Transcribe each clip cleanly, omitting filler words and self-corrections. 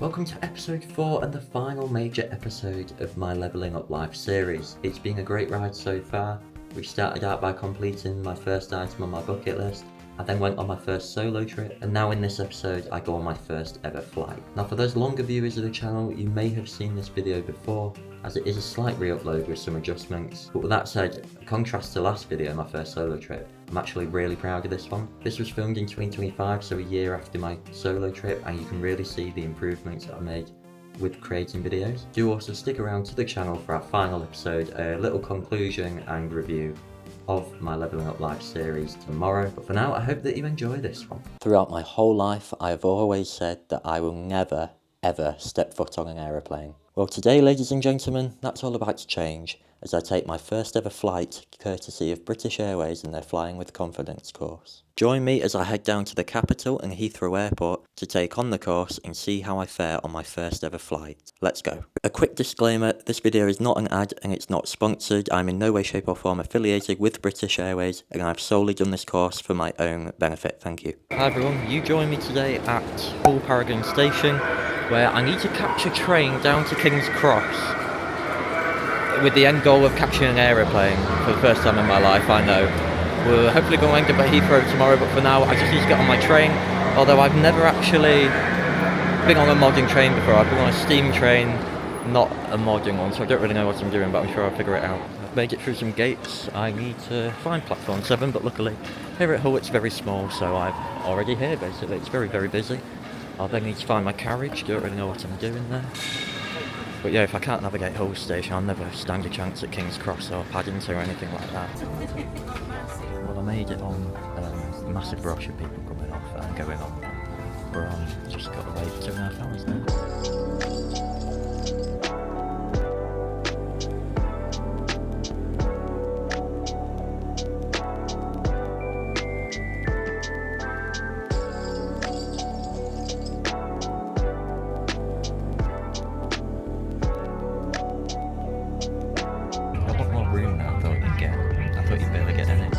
Welcome to episode 4 and the final major episode of my Levelling Up Life series. It's been a great ride so far. We started out by completing my first item on my bucket list. I then went on my first solo trip, and now in this episode I go on my first ever flight. Now for those longer viewers of the channel, you may have seen this video before, as it is a slight re-upload with some adjustments. But with that said, in contrast to last video, my first solo trip, I'm actually really proud of this one. This was filmed in 2025, so a year after my solo trip, and you can really see the improvements that I made with creating videos. Do also stick around to the channel for our final episode, a little conclusion and review of my Levelling Up Life series tomorrow. But for now, I hope that you enjoy this one. Throughout my whole life, I have always said that I will never, ever step foot on an aeroplane. Well, today, ladies and gentlemen, that's all about to change, as I take my first ever flight courtesy of British Airways and their Flying with Confidence course. Join me as I head down to the capital and Heathrow Airport to take on the course and see how I fare on my first ever flight. Let's go. A quick disclaimer, this video is not an ad and it's not sponsored. I'm in no way, shape or form affiliated with British Airways, and I've solely done this course for my own benefit. Thank you. Hi everyone, you join me today at Hull Paragon Station, where I need to catch a train down to King's Cross with the end goal of capturing an aeroplane for the first time in my life. I know we're hopefully going to end up at Heathrow tomorrow, but for now I just need to get on my train, although I've never actually been on a modern train before. I've been on a steam train, not a modern one, so I don't really know what I'm doing, but I'm sure I'll figure it out. I've made it through some gates. I need to find platform 7, but luckily here at Hull it's very small, so I'm already here basically. It's very, very busy. I'll then need to find my carriage, don't really know what I'm doing there. But yeah, if I can't navigate Hull Station, I'll never stand a chance at King's Cross or Paddington or anything like that. Well, I made it on a massive rush of people coming off and going on. We're on, just got away for 2.5 hours now. Room now, I thought you'd get. I thought you'd barely get in it.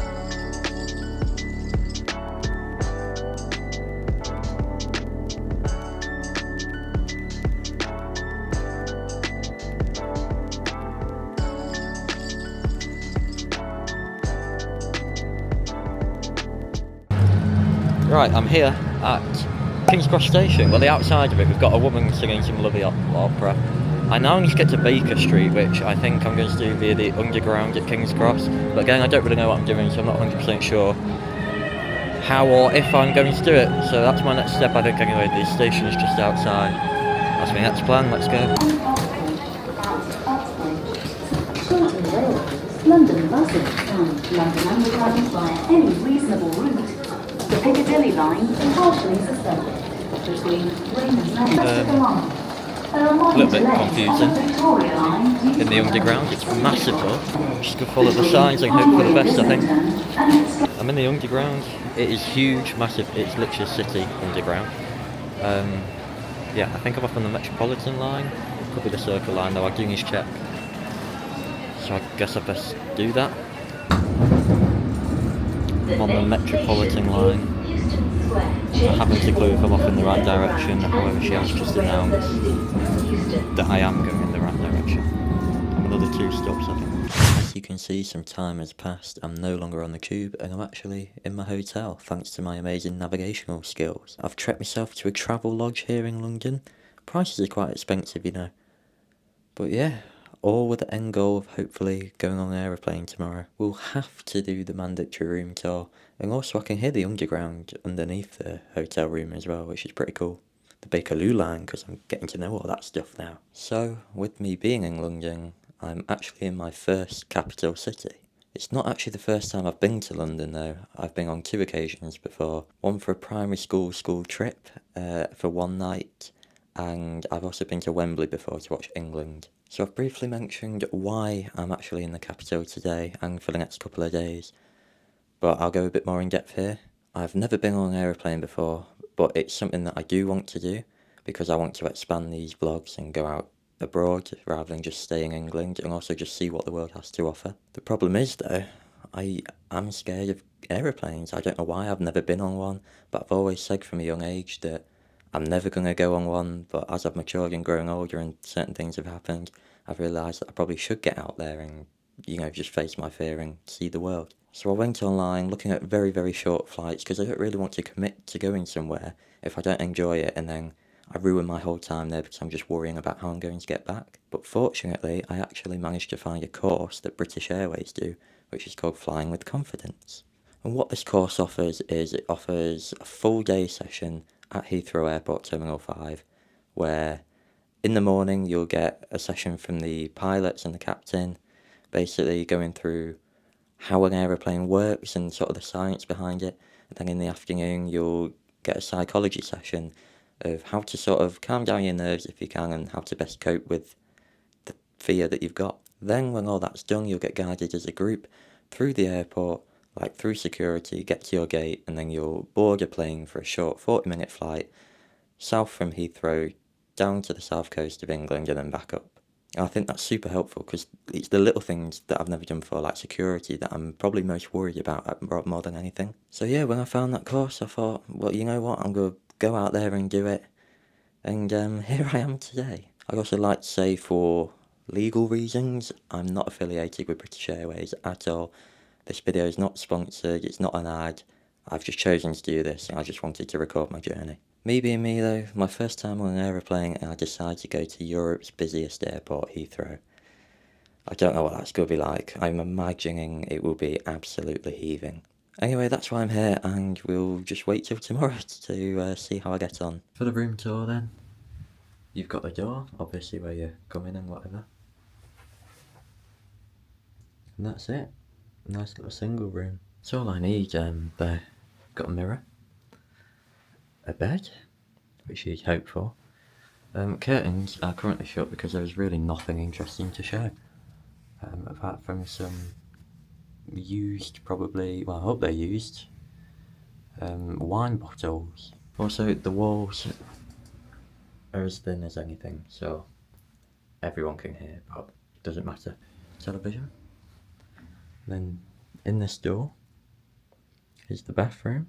Right, I'm here at King's Cross Station. Well, the outside of it, we've got a woman singing some lovely opera. I now need to get to Baker Street, which I think I'm going to do via the underground at King's Cross. But again, I don't really know what I'm doing, so I'm not 100% sure how or if I'm going to do it. So that's my next step, I think, anyway. The station is just outside. That's my next plan. Let's go. London buses and London Underground via any reasonable route. The Piccadilly line is partially suspended between Raymond Lane. A little bit confusing in the underground. It's massive though. Just gonna follow the signs and hope for the best, I think. I'm in the underground. It is huge, massive. It's literally a city underground. Yeah, I think I'm up on the Metropolitan line. Could be the Circle line though. I do need to check. So I guess I best do that. I'm on the Metropolitan line. I haven't a clue if I'm off in the right direction, however she has just announced that I am going in the right direction. I'm another 2 stops, I think. As you can see, some time has passed. I'm no longer on the tube and I'm actually in my hotel, thanks to my amazing navigational skills. I've trekked myself to a travel lodge here in London. Prices are quite expensive, you know. But yeah, all with the end goal of hopefully going on an aeroplane tomorrow. We'll have to do the mandatory room tour, and also I can hear the underground underneath the hotel room as well, which is pretty cool. The Bakerloo line, because I'm getting to know all that stuff now. So, with me being in London, I'm actually in my first capital city. It's not actually the first time I've been to London though. I've been on 2 occasions before. One for a primary school trip for 1 night, and I've also been to Wembley before to watch England. So I've briefly mentioned why I'm actually in the capital today and for the next couple of days, but I'll go a bit more in depth here. I've never been on an aeroplane before, but it's something that I do want to do because I want to expand these vlogs and go out abroad rather than just stay in England, and also just see what the world has to offer. The problem is though, I'm scared of aeroplanes. I don't know why, I've never been on one, but I've always said from a young age that I'm never going to go on one, but as I've matured and grown older and certain things have happened, I've realised that I probably should get out there and, just face my fear and see the world. So I went online looking at very, very short flights because I don't really want to commit to going somewhere if I don't enjoy it and then I ruin my whole time there because I'm just worrying about how I'm going to get back. But fortunately, I actually managed to find a course that British Airways do, which is called Flying with Confidence. And what this course offers is it offers a full day session at Heathrow Airport Terminal 5, where in the morning you'll get a session from the pilots and the captain, basically going through how an aeroplane works and sort of the science behind it. And then in the afternoon you'll get a psychology session of how to sort of calm down your nerves if you can and how to best cope with the fear that you've got. Then when all that's done, you'll get guided as a group through the airport, like through security, get to your gate, and then you'll board a plane for a short 40-minute flight south from Heathrow down to the south coast of England and then back up. And I think that's super helpful because it's the little things that I've never done before, like security, that I'm probably most worried about more than anything. So yeah, when I found that course, I thought, well, you know what, I'm going to go out there and do it. And here I am today. I'd also like to say, for legal reasons, I'm not affiliated with British Airways at all. This video is not sponsored, it's not an ad. I've just chosen to do this and I just wanted to record my journey. Me being me though, my first time on an aeroplane and I decided to go to Europe's busiest airport, Heathrow. I don't know what that's going to be like. I'm imagining it will be absolutely heaving. Anyway, that's why I'm here and we'll just wait till tomorrow to see how I get on. For the room tour then, you've got the door, obviously where you come in and whatever. And that's it. Nice little single room. That's all I need. There, got a mirror, a bed, which you'd hope for. Curtains are currently shut because there is really nothing interesting to show. Apart from some used, probably, well I hope they're used, wine bottles. Also the walls are as thin as anything, so everyone can hear, but it doesn't matter. Television. Then in this door is the bathroom.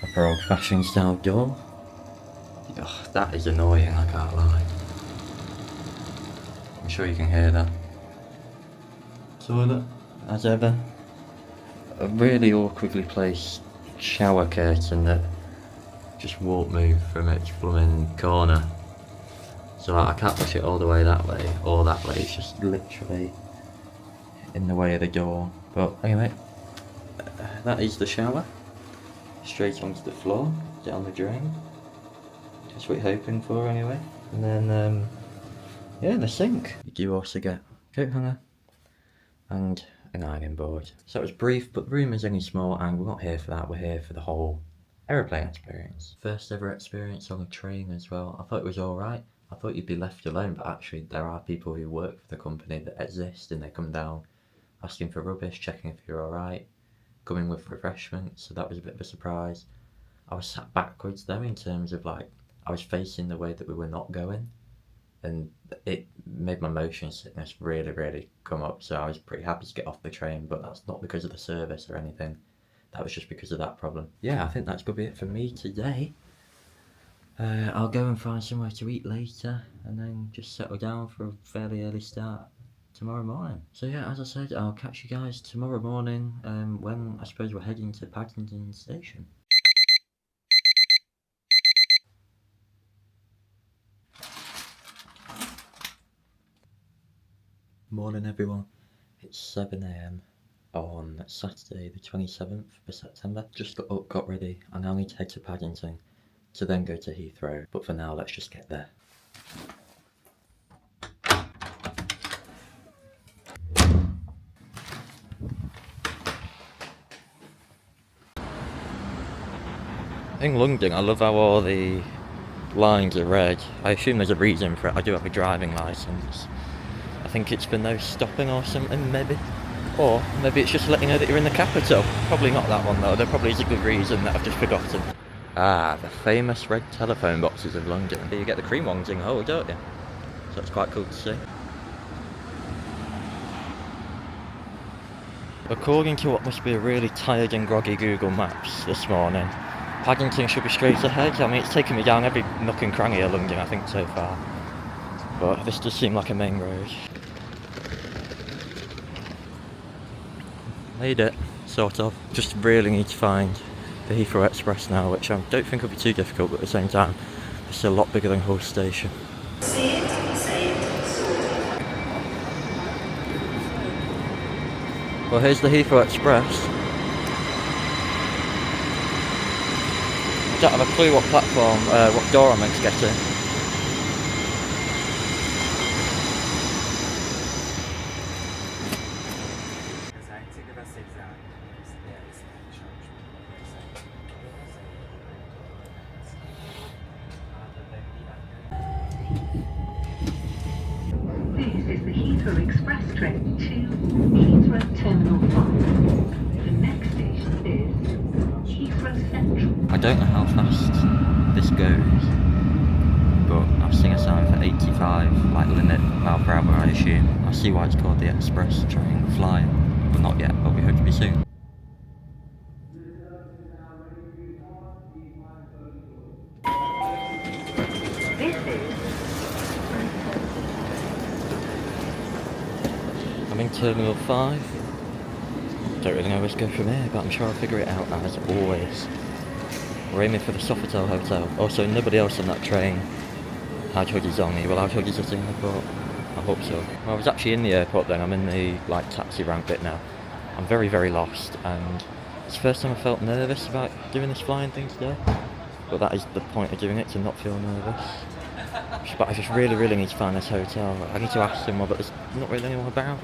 Proper old-fashioned style door. Oh, that is annoying, I can't lie. I'm sure you can hear that. Toilet, as ever. A really awkwardly placed shower curtain that just won't move from its blooming corner. So I can't push it all the way that way or that way, it's just literally in the way of the door. But anyway, that is the shower. Straight onto the floor, down the drain. That's what you're hoping for anyway. And then, yeah, the sink. You do also get a coat hanger and an ironing board. So it was brief, but the room is only small and we're not here for that, we're here for the whole aeroplane experience. First ever experience on a train as well. I thought it was alright. I thought you'd be left alone, but actually there are people who work for the company that exist and they come down asking for rubbish, checking if you're alright, coming with refreshments, so that was a bit of a surprise. I was sat backwards though in terms of like, I was facing the way that we were not going and it made my motion sickness really, really come up, so I was pretty happy to get off the train, but that's not because of the service or anything. That was just because of that problem. Yeah, I think that's going to be it for me today. I'll go and find somewhere to eat later and then just settle down for a fairly early start tomorrow morning. So yeah, as I said, I'll catch you guys tomorrow morning when I suppose we're heading to Paddington Station. Morning everyone, it's 7 AM on Saturday the 27th of September. Just got up, got ready, I now need to head to Paddington to then go to Heathrow, but for now let's just get there. In London, I love how all the lines are red. I assume there's a reason for it. I do have a driving licence. I think it's for no stopping or something, maybe. Or maybe it's just letting you know that you're in the capital. Probably not that one though, there probably is a good reason that I've just forgotten. Ah, the famous red telephone boxes of London. You get the cream ones in Hull, don't you? So it's quite cool to see. According to what must be a really tired and groggy Google Maps this morning, Paddington should be straight ahead. I mean, it's taken me down every nook and cranny of London, I think, so far. But this does seem like a main road. Made it, sort of. Just really need to find the Heathrow Express now, which I don't think will be too difficult, but at the same time, it's a lot bigger than Hull Station. Well, here's the Heathrow Express. I don't have a clue what platform, what door I'm meant to get in. This is the Heathrow Express train to Heathrow Terminal 5. The next station is Heathrow Central. I don't know how fast this goes, but I've seen a sign for 85, like limit mile per hour, I assume. I see why it's called the Express train flying, but not yet, but we hope to be soon. I'm in Terminal 5. Don't really know where to go from here, but I'm sure I'll figure it out as always. We're aiming for the Sofitel Hotel. Also, nobody else on that train had hoodies on. Are you allowed hoodies at the airport? I hope so. Well, I was actually in the airport then. I'm in the taxi rank bit now. I'm very, very lost, and it's the first time I felt nervous about doing this flying thing today. But that is the point of doing it, to not feel nervous. But I just really, really need to find this hotel. I need to ask someone, but there's not really anyone about.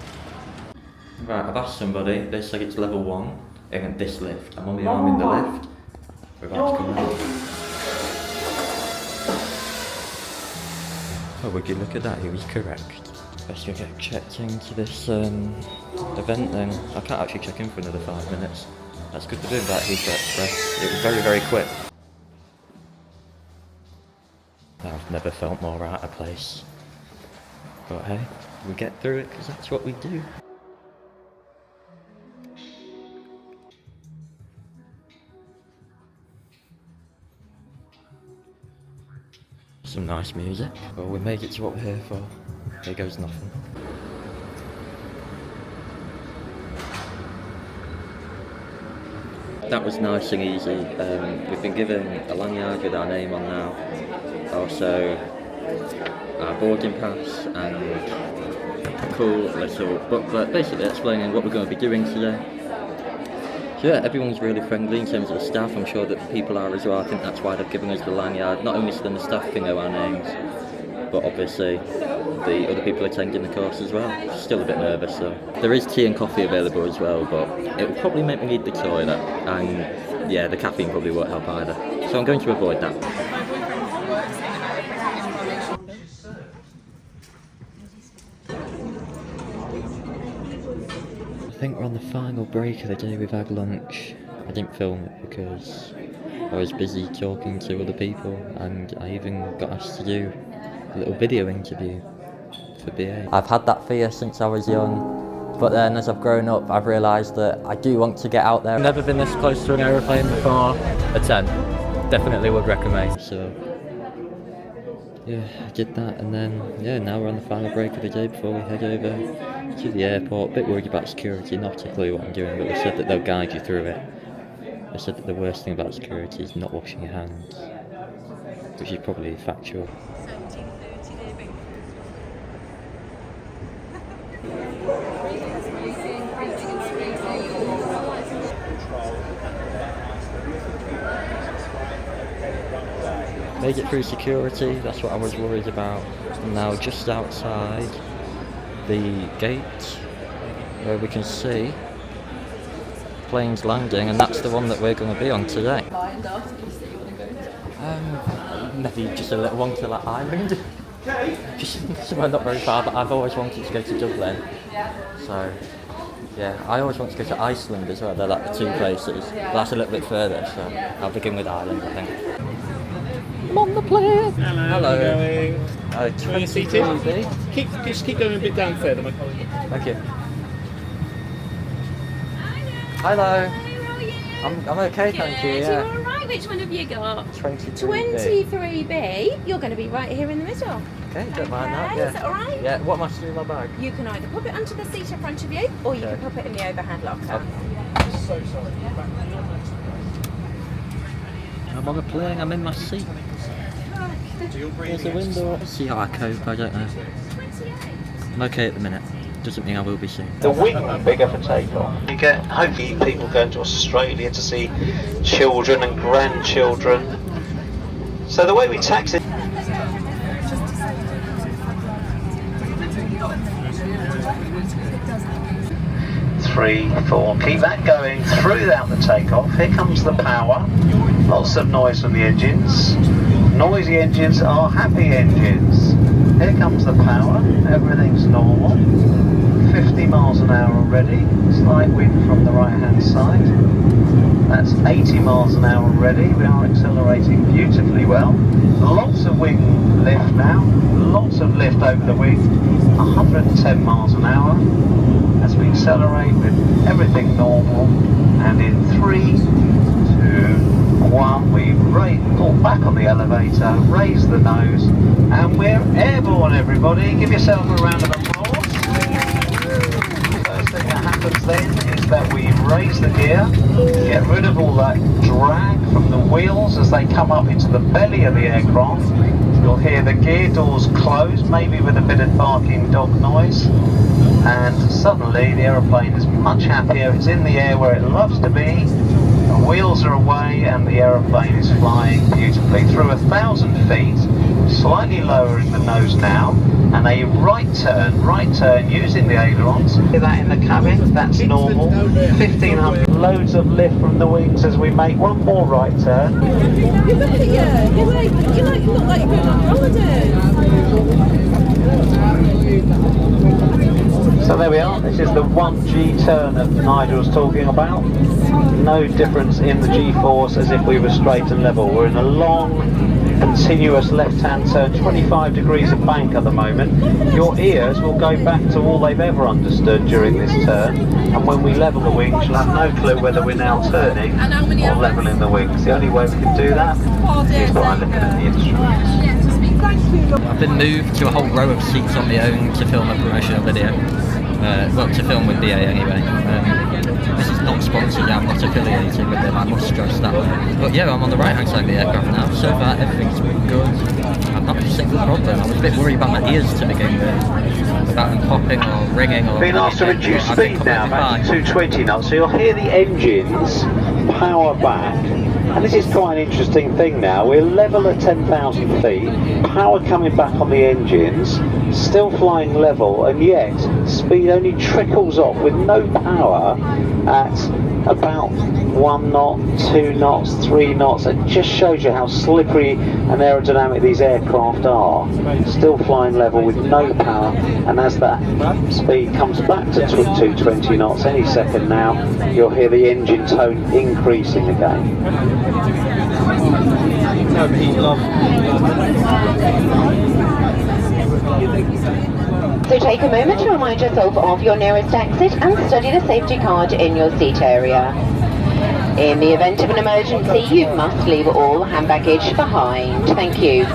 Right, I've asked somebody. They say it's level 1 in this lift. I'm on my arm in the lift. We're about to come out. Oh, would you look at that? He was correct. Best we get checked into this event then. I can't actually check in for another 5 minutes. That's good to do about Heathrow Express. It was very, very quick. I've never felt more out of place. But hey, we get through it because that's what we do. Some nice music. Well, we made it to what we're here for. Here goes nothing. That was nice and easy. We've been given a lanyard with our name on now. Also, our boarding pass and a cool little booklet basically explaining what we're going to be doing today. So yeah, everyone's really friendly in terms of the staff. I'm sure that the people are as well. I think that's why they've given us the lanyard, not only so then the staff can know our names, but obviously the other people attending the course as well. Still a bit nervous though. There is tea and coffee available as well, but it will probably make me need the toilet, and yeah, the caffeine probably won't help either. So I'm going to avoid that. I think we're on the final break of the day. We've had lunch. I didn't film it because I was busy talking to other people, and I even got asked to do a little video interview for BA. I've had that fear since I was young, but then as I've grown up I've realised that I do want to get out there. I've never been this close to an aeroplane before. A 10. Definitely would recommend. So yeah, I did that, and then yeah, now we're on the final break of the day before we head over to the airport. A bit worried about security, not a clue what I'm doing, but they said that they'll guide you through it. They said that the worst thing about security is not washing your hands, which is probably factual. Made it through security, that's what I was worried about. I'm now just outside the gate where we can see planes landing, and that's the one that we're going to be on today. Maybe just a little one to that island. Just somewhere not very far, but I've always wanted to go to Dublin. So yeah, I always want to go to Iceland as well. They're like the two places. But that's a little bit further, so I'll begin with Ireland, I think. I'm on the plane. Hello. How are you going? 23B. Just keep going a bit down further, my colleague. Thank you. Hello. How are you? I'm okay, thank you. Good. Yeah. You all right? Which one have you got? 23B. 23B. You're going to be right here in the middle. Okay, don't mind that. Okay, Yeah. is that all right? Yeah. What am I to do with my bag? You can either pop it onto the seat in front of you, or you Okay. can pop it in the overhand locker. So sorry. I'm on a plane, I'm in my seat. There's a window. See how I cope, I don't know. I'm okay at the minute. Doesn't mean I will be soon. The wing bigger for takeoff. You get hopefully people going to Australia to see children and grandchildren. So the way we taxi. 3, 4. Keep that going throughout the takeoff. Here comes the power. Lots of noise from the engines. Noisy engines are happy engines. Here comes the power. Everything's normal. 50 miles an hour already. Slight wind from the right hand side. That's 80 miles an hour already. We are accelerating beautifully well. Lots of wing lift now. Lots of lift over the wing. 110 miles an hour. As we accelerate with everything normal, and in 3, 2, 1, we pull back on the elevator, raise the nose, and we're airborne, everybody. Give yourself a round of applause. First thing that happens then is that we raise the gear, get rid of all that drag from the wheels as they come up into the belly of the aircraft. You'll hear the gear doors close, maybe with a bit of barking dog noise. And suddenly the aeroplane is much happier. It's in the air where it loves to be. The wheels are away and the aeroplane is flying beautifully through 1,000 feet, slightly lowering the nose now, and a right turn using the ailerons. Hear that in the cabin? That's normal. 1,500. Loads of lift from the wings as we make one more right turn. You look at you. You look like you're going on holiday. So there we are, this is the 1G turn that Nigel was talking about. No difference in the G-force as if we were straight and level. We're in a long, continuous left-hand turn, 25 degrees of bank at the moment. Your ears will go back to all they've ever understood during this turn, and when we level the wings, you'll have no clue whether we're now turning or leveling the wings. The only way we can do that is by looking at the instruments. I've been moved to a whole row of seats on my own to film a promotional video. Well, to film with BA anyway. This is not sponsored, I'm not affiliated with them, I must stress that. But yeah, I'm on the right hand side of the aircraft now. So far everything's been good. I've not had a single problem. I was a bit worried about my ears to begin with, about them popping or ringing or... Being asked to reduce speed now, back to 220 knots, so you'll hear the engines power back. And this is quite an interesting thing now. We're level at 10,000 feet, power coming back on the engines, still flying level, and yet speed only trickles off with no power at about 1 knot, 2 knots, 3 knots. It just shows you how slippery and aerodynamic these aircraft are. Still flying level with no power, and as that speed comes back to 220 knots any second now, you'll hear the engine tone increasing again. So take a moment to remind yourself of your nearest exit and study the safety card in your seat area. In the event of an emergency, you must leave all hand baggage behind. Thank you.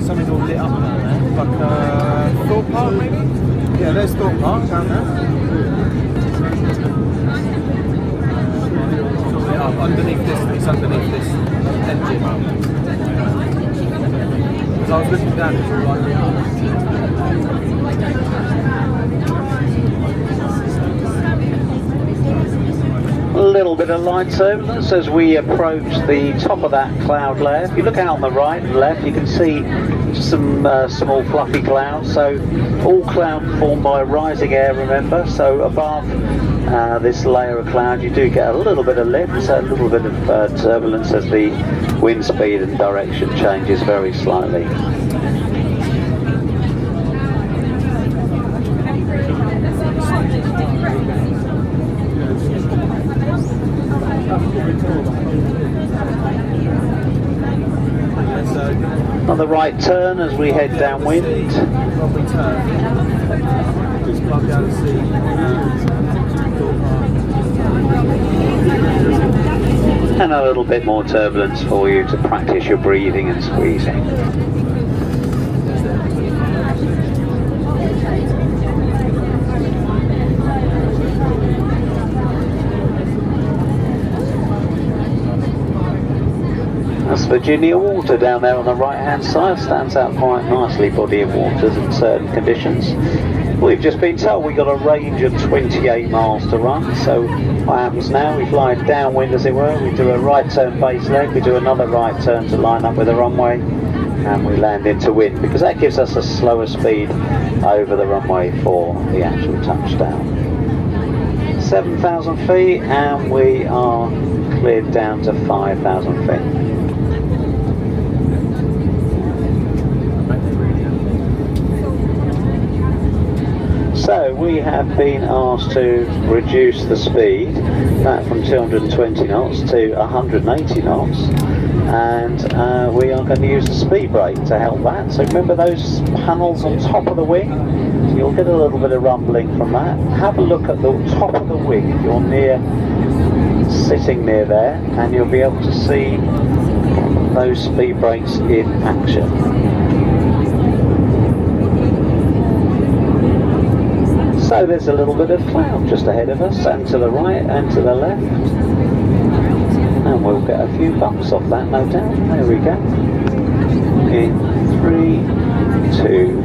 Something all lit up down there, like Thorpe Park maybe? Yeah, there's Thorpe Park down there. Lit up underneath this, it's underneath this engine. Because I was looking down, it's all like lit up. A little bit of light turbulence as we approach the top of that cloud layer. If you look out on the right and left, you can see some small fluffy clouds. So all cloud formed by rising air, remember. So above this layer of cloud, you do get a little bit of lift, so a little bit of turbulence as the wind speed and direction changes very slightly. Another right turn as we head downwind. When we turn, just plug down the seat. And a little bit more turbulence for you to practice your breathing and squeezing. That's Virginia water down there on the right hand side, stands out quite nicely, body of waters in certain conditions. We've just been told we've got a range of 28 miles to run, so what happens now, we fly downwind as it were, we do a right turn base leg, we do another right turn to line up with the runway, and we land into wind, because that gives us a slower speed over the runway for the actual touchdown. 7,000 feet and we are cleared down to 5,000 feet. So we have been asked to reduce the speed back from 220 knots to 180 knots, and we are going to use the speed brake to help that. So remember those panels on top of the wing? So you'll get a little bit of rumbling from that. Have a look at the top of the wing if you're sitting near there, and you'll be able to see those speed brakes in action. So there's a little bit of cloud just ahead of us, and to the right and to the left, and we'll get a few bumps off that, no doubt. There we go. In 3, 2,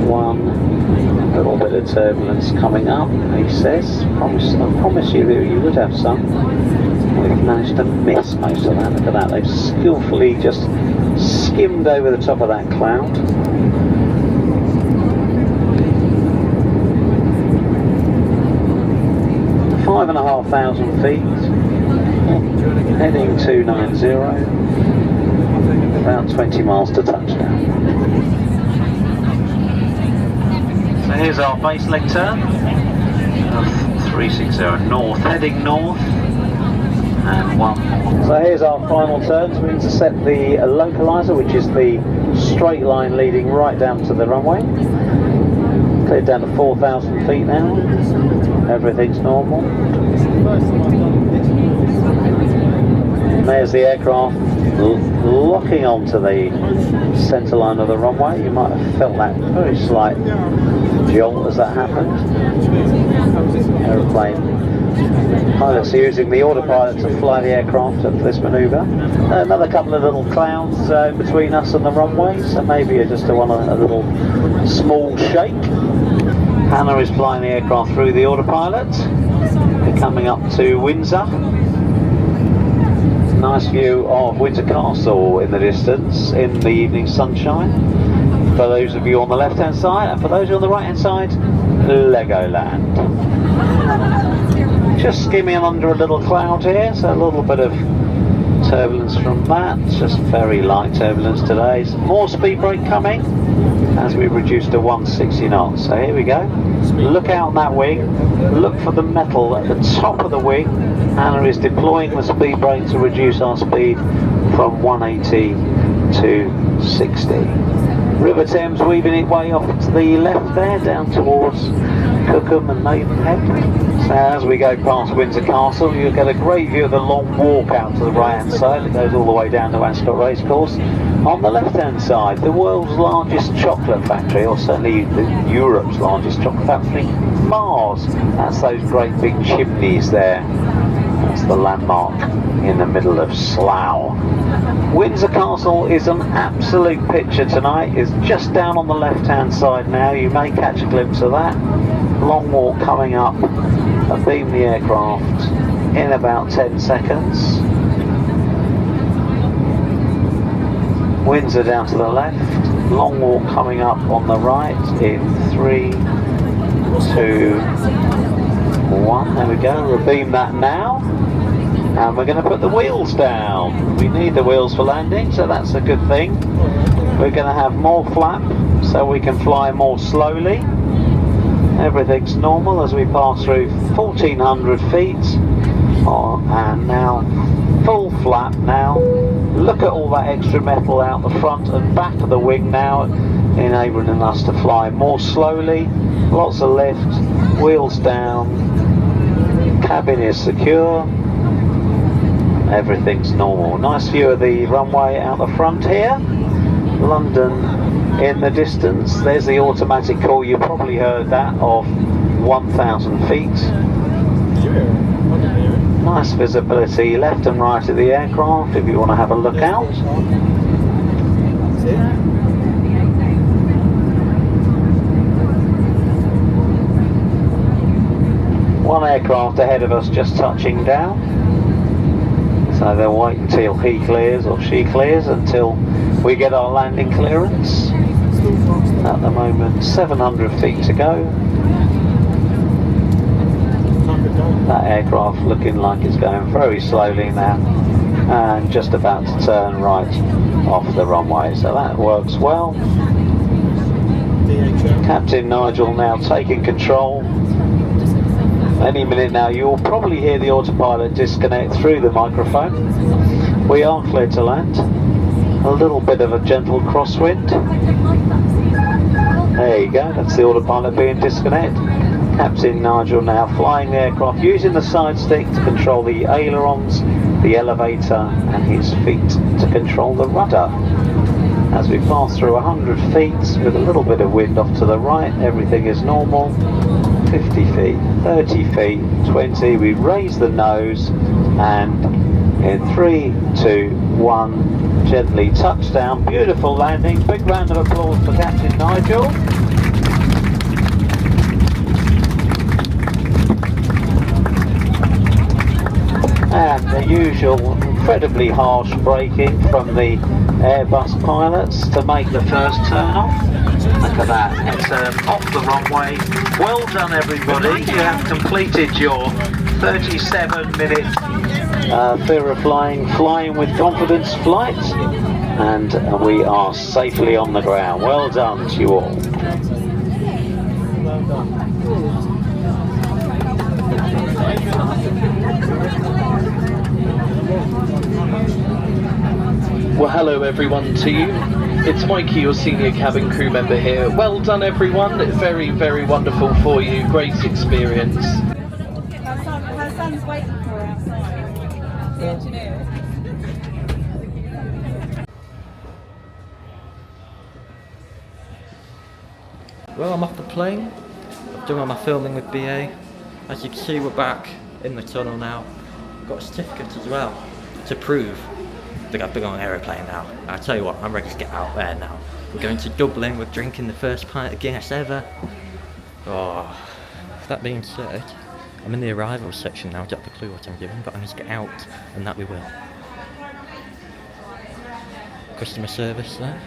1. A little bit of turbulence coming up, he says. I promise you that you would have some. We've managed to miss most of that. Look at that, they've skillfully just skimmed over the top of that cloud. 5,500 feet, heading 290, about 20 miles to touchdown. So here's our base leg turn of 360 north, heading north, and 1 more. So here's our final turn to intercept the localizer, which is the straight line leading right down to the runway. Cleared down to 4,000 feet now. Everything's normal. There's the aircraft locking onto the centre line of the runway. You might have felt that very slight jolt as that happened. Aeroplane pilots are using the autopilot to fly the aircraft up this manoeuvre. Another couple of little clouds between us and the runway, so maybe just a little small shake. Hannah is flying the aircraft through the autopilot. We're coming up to Windsor. Nice view of Windsor Castle in the distance in the evening sunshine. For those of you on the left hand side, and for those on the right hand side, Legoland. Just skimming under a little cloud here, so a little bit of turbulence from that. Just very light turbulence today. Some more speed brake coming as we reduce to 160 knots. So here we go. Look out that wing. Look for the metal at the top of the wing. Hannah is deploying the speed brake to reduce our speed from 180 to 60. River Thames weaving its way off to the left there, down towards Cookham and Maidenhead. So as we go past Windsor Castle, you'll get a great view of the long walk out to the right hand side. It goes all the way down to Ascot Racecourse. On the left hand side, the world's largest chocolate factory, or certainly Europe's largest chocolate factory, Mars. That's those great big chimneys there. That's the landmark in the middle of Slough. Windsor Castle is an absolute picture tonight. It's just down on the left hand side now. You may catch a glimpse of that. Long walk coming up. Beam the aircraft in about 10 seconds. Windsor down to the left. Long walk coming up on the right in 3, 2, 1, there we go, we'll beam that now. And we're going to put the wheels down. We need the wheels for landing, so that's a good thing. We're going to have more flap, so we can fly more slowly. Everything's normal as we pass through 1400 feet. And now, full flap now. Look at all that extra metal out the front and back of the wing now, enabling us to fly more slowly. Lots of lift, wheels down, cabin is secure. Everything's normal. Nice view of the runway out the front here. London in the distance. There's the automatic call. You probably heard that of 1,000 feet. Nice visibility left and right of the aircraft if you want to have a look out. One aircraft ahead of us just touching down. So they'll wait until he clears or she clears until we get our landing clearance. At the moment, 700 feet to go. That aircraft looking like it's going very slowly now and just about to turn right off the runway. So that works well. Captain Nigel now taking control. Any minute now you'll probably hear the autopilot disconnect through the microphone. We are clear to land. A little bit of a gentle crosswind. There you go, that's the autopilot being disconnected. Captain Nigel now flying the aircraft using the side stick to control the ailerons, the elevator and his feet to control the rudder. As we pass through 100 feet with a little bit of wind off to the right, everything is normal. 50 feet, 30 feet, 20, we raise the nose and in 3, 2, 1, gently touch down. Beautiful landing, big round of applause for Captain Nigel. And the usual incredibly harsh braking from the Airbus pilots to make the first turn off. Look at that, turn off the runway. Well done everybody, you have completed your 37-minute fear of flying with confidence flight, and we are safely on the ground. Well done to you all. Well, hello everyone to you. It's Mikey, your senior cabin crew member here. Well done everyone, very, very wonderful for you, great experience. Her son's waiting for her outside. The engineer. Well, I'm off the plane. I've done all my filming with BA. As you can see, we're back in the tunnel now. Got a certificate as well to prove that I've been on an aeroplane now. I tell you what, I'm ready to get out there now. We're going to Dublin, we're drinking the first pint of Guinness ever. Oh, that being said, I'm in the arrivals section now, I don't have a clue what I'm doing, but I need to get out, and that we will. Customer service there.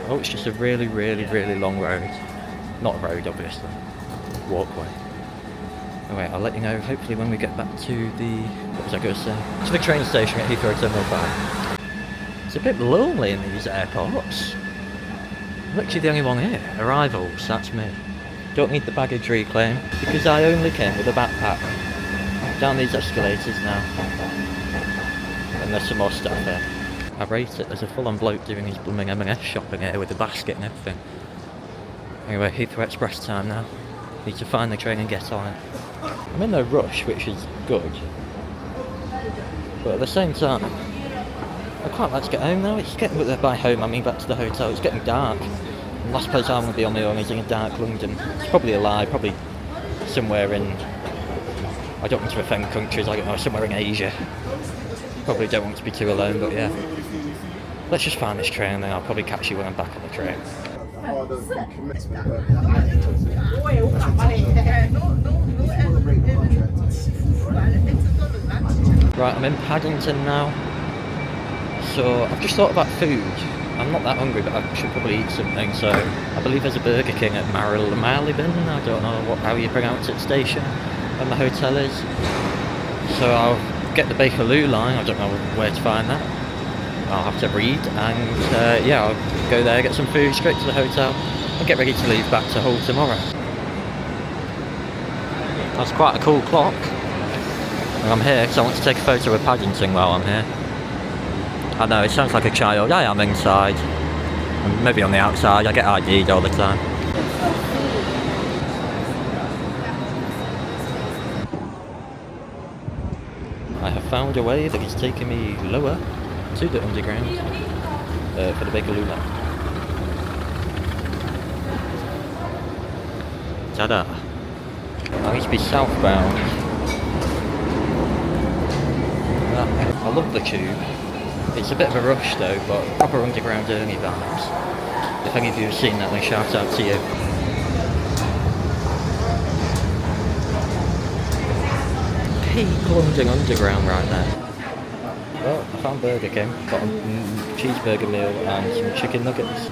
Oh, it's just a really, really, really long road. Not a road, obviously. Walkway. Anyway, I'll let you know hopefully when we get back to the, what was I going to say? To the train station at Heathrow Terminal 5. It's a bit lonely in these airports. I'm literally the only one here. Arrivals, that's me. Don't need the baggage reclaim because I only came with a backpack. Down these escalators now. And there's some more stuff here. I rate it, there's a full-on bloke doing his blooming M&S shopping here with a basket and everything. Anyway, Heathrow Express time now. Need to find the train and get on it. I'm in no rush, which is good. But at the same time, I'd quite like to get home now. It's getting, by home I mean back to the hotel, it's getting dark. And last place I'm going to be on my own is in a dark London. It's probably a lie, probably somewhere in, I don't want to offend countries, I don't know, somewhere in Asia. Probably don't want to be too alone, but yeah. Let's just find this train and then I'll probably catch you when I'm back on the train. Right, I'm in Paddington now. So I've just thought about food. I'm not that hungry, but I should probably eat something. So I believe there's a Burger King at Marylebone. I don't know how you pronounce it. Station, and the hotel is. So I'll get the Bakerloo line. I don't know where to find that. I'll have to read, and yeah, I'll go there, get some food, straight to the hotel, and get ready to leave back to Hull tomorrow. That's quite a cool clock. And I'm here because I want to take a photo of Paddington while I'm here. I know, it sounds like a child. I am inside. And maybe on the outside. I get ID'd all the time. I have found a way that is taking me lower to the underground for the Bakerloo line. Ta-da! I need to be southbound. I love the tube. It's a bit of a rush though, but proper underground journey vibes. If any of you have seen that, then shout out to you. Peak London Underground right there. Well, I found Burger King, got a cheeseburger meal and some chicken nuggets.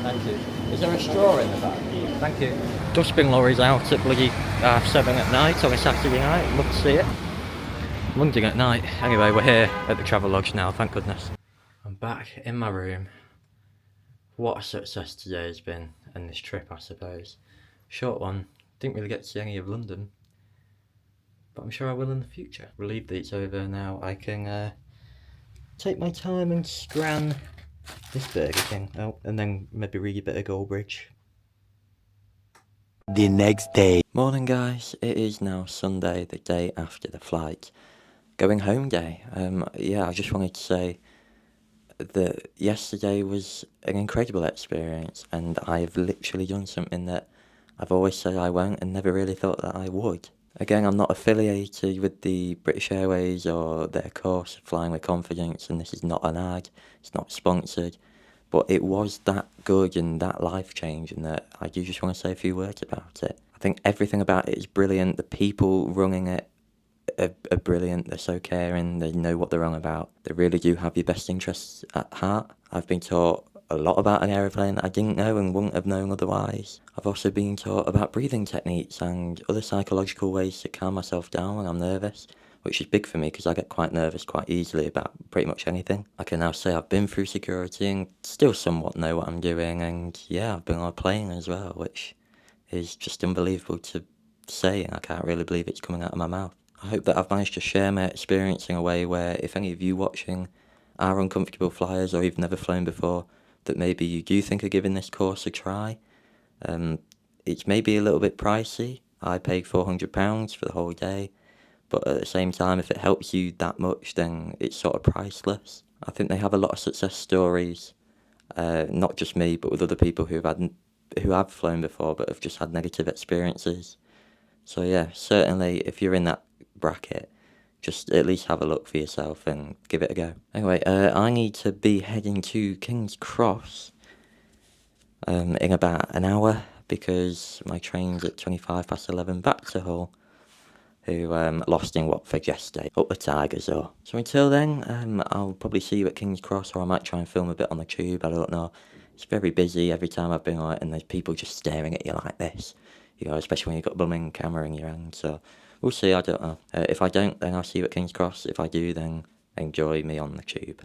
Thank you. Is there a straw in the back? Thank you. Dustbin lorries out at bloody 7 at night on a Saturday night. Love to see it. London at night. Anyway, we're here at the Travelodge now, thank goodness. I'm back in my room. What a success today has been, and this trip I suppose. Short one, didn't really get to see any of London, but I'm sure I will in the future. Relieved that it's over now, I can take my time and scran this Burger King. Oh, and then maybe read a bit of Goldbridge. The next day. Morning guys, it is now Sunday, the day after the flight. Going home day. Yeah, I just wanted to say that yesterday was an incredible experience, and I've literally done something that I've always said I won't and never really thought that I would. Again, I'm not affiliated with the British Airways or their course of Flying with Confidence, and this is not an ad, it's not sponsored, but it was that good and that life-changing that I do just want to say a few words about it. I think everything about it is brilliant. The people running it are brilliant. They're so caring, they know what they're on about. They really do have your best interests at heart. I've been taught a lot about an aeroplane that I didn't know and wouldn't have known otherwise. I've also been taught about breathing techniques and other psychological ways to calm myself down when I'm nervous, which is big for me because I get quite nervous quite easily about pretty much anything. I can now say I've been through security and still somewhat know what I'm doing, and yeah, I've been on a plane as well, which is just unbelievable to say, and I can't really believe it's coming out of my mouth. I hope that I've managed to share my experience in a way where if any of you watching are uncomfortable flyers or you've never flown before, that maybe you do think of giving this course a try. It's maybe a little bit pricey. I paid £400 for the whole day, but at the same time, if it helps you that much, then it's sort of priceless. I think they have a lot of success stories, not just me, but with other people who have flown before but have just had negative experiences. So yeah, certainly if you're in that bracket, just at least have a look for yourself and give it a go. Anyway, I need to be heading to King's Cross in about an hour because my train's at 11:25 back to Hull, who lost in Watford yesterday, up the Tigers though. So until then, I'll probably see you at King's Cross, or I might try and film a bit on the tube, I don't know. It's very busy every time I've been on it, and there's people just staring at you like this, you know, especially when you've got a blooming camera in your hand, so we'll see, I don't know. If I don't, then I'll see you at King's Cross. If I do, then enjoy me on the tube.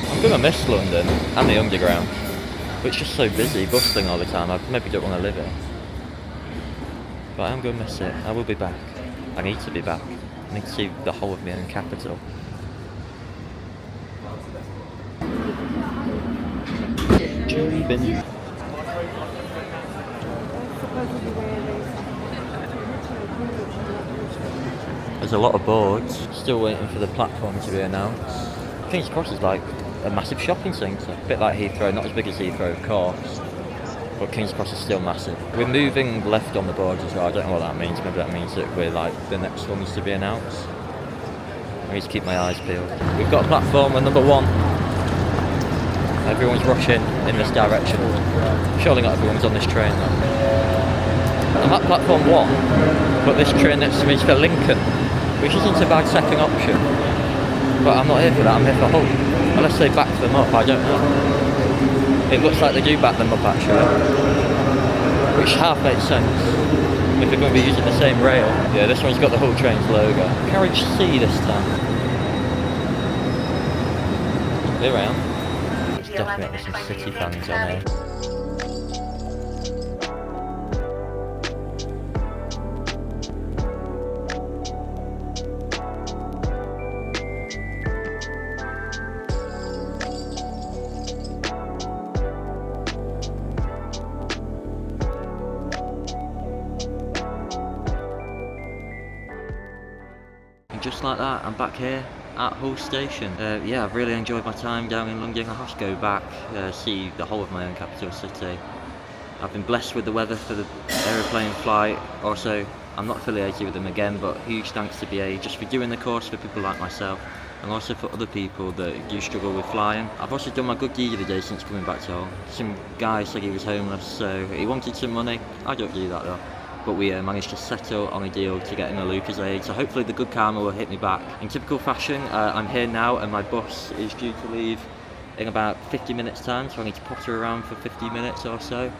I'm gonna miss London and the Underground, but it's just so busy, bustling all the time. I maybe don't want to live it, but I'm gonna miss it. I will be back. I need to be back. I need to see the whole of my own capital. Tubing. There's a lot of boards, still waiting for the platform to be announced. King's Cross is like a massive shopping centre, a bit like Heathrow, not as big as Heathrow of course, but King's Cross is still massive. We're moving left on the boards as well, I don't know what that means, maybe that means that we're like the next ones to be announced. I need to keep my eyes peeled. We've got a platform at number 1. Everyone's rushing in this direction. Surely not everyone's on this train though. I'm at platform 1, but this train next to me is for Lincoln. which isn't a bad second option. But I'm not here for that, I'm here for Hull. Unless they back them up, I don't know. It looks like they do back them up actually. Which half makes sense. If they're going to be using the same rail. Yeah, this one's got the Hull Trains logo. Carriage C this time. Here I am. There's definitely some City fans on here. Just like that, I'm back here at Hull Station. Yeah, I've really enjoyed my time down in London. I have to go back, see the whole of my own capital city. I've been blessed with the weather for the aeroplane flight. Also, I'm not affiliated with them again, but huge thanks to BA just for doing the course for people like myself, and also for other people that do struggle with flying. I've also done my good deed of the day since coming back to Hull. Some guy said he was homeless, so he wanted some money. I don't do that though. But we managed to settle on a deal to get him a Lucas aid, so hopefully the good karma will hit me back. In typical fashion, I'm here now and my bus is due to leave in about 50 minutes time, so I need to potter around for 50 minutes or so.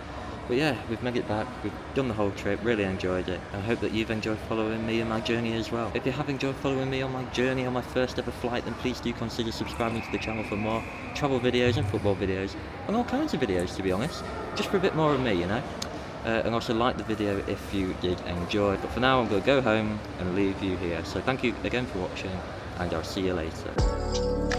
But yeah, we've made it back, we've done the whole trip, really enjoyed it. I hope that you've enjoyed following me in my journey as well. If you have enjoyed following me on my journey on my first ever flight, then please do consider subscribing to the channel for more travel videos and football videos, and all kinds of videos to be honest, just for a bit more of me, you know. And also like the video if you did enjoy. But for now I'm going to go home and leave you here. So thank you again for watching, and I'll see you later.